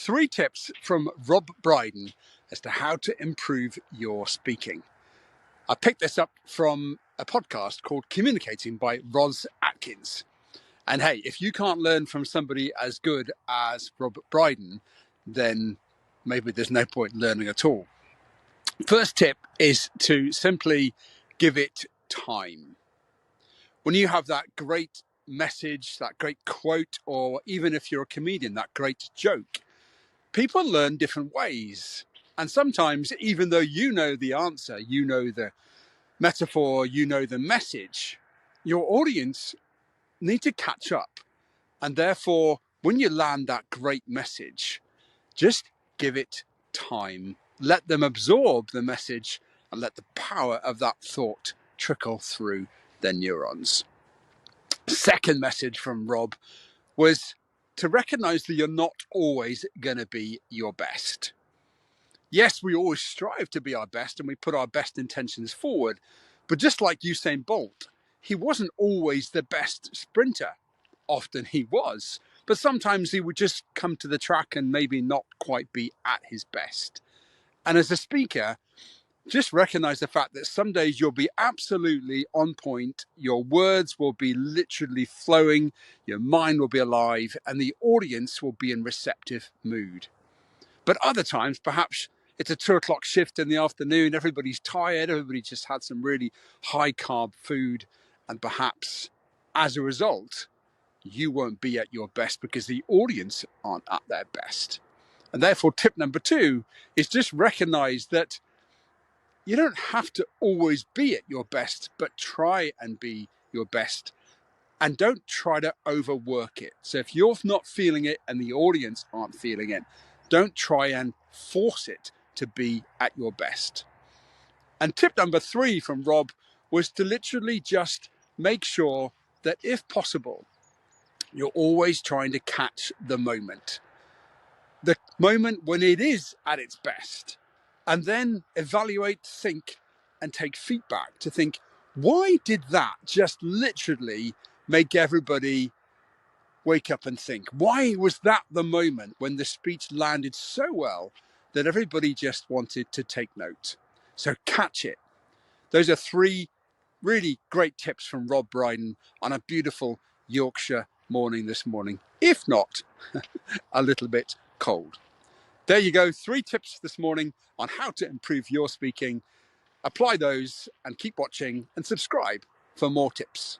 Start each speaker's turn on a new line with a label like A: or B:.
A: 3 tips from Rob Brydon as to how to improve your speaking. I picked this up from a podcast called Communicating by Ros Atkins. And hey, if you can't learn from somebody as good as Rob Brydon, then maybe there's no point learning at all. First tip is to simply give it time. When you have that great message, that great quote, or even if you're a comedian, that great joke, people learn different ways. And sometimes, even though you know the answer, you know the metaphor, you know the message, your audience need to catch up. And therefore, when you land that great message, just give it time. Let them absorb the message and let the power of that thought trickle through their neurons. Second message from Rob was to recognize that you're not always going to be your best. Yes, we always strive to be our best and we put our best intentions forward. But just like Usain Bolt, he wasn't always the best sprinter. Often he was, but sometimes he would just come to the track and maybe not quite be at his best. And as a speaker, just recognize the fact that some days you'll be absolutely on point, your words will be literally flowing, your mind will be alive, and the audience will be in receptive mood. But other times, perhaps it's a 2:00 shift in the afternoon, everybody's tired, everybody just had some really high carb food, and perhaps as a result, you won't be at your best because the audience aren't at their best. And therefore, tip number 2 is just recognize that you don't have to always be at your best, but try and be your best. And don't try to overwork it. So if you're not feeling it and the audience aren't feeling it, don't try and force it to be at your best. And tip number 3 from Rob was to literally just make sure that if possible, you're always trying to catch the moment when it is at its best, and then evaluate, think, and take feedback to think, why did that just literally make everybody wake up and think? Why was that the moment when the speech landed so well that everybody just wanted to take note? So catch it. Those are 3 really great tips from Rob Brydon on a beautiful Yorkshire morning this morning, if not a little bit cold. There you go, 3 tips this morning on how to improve your speaking. Apply those and keep watching and subscribe for more tips.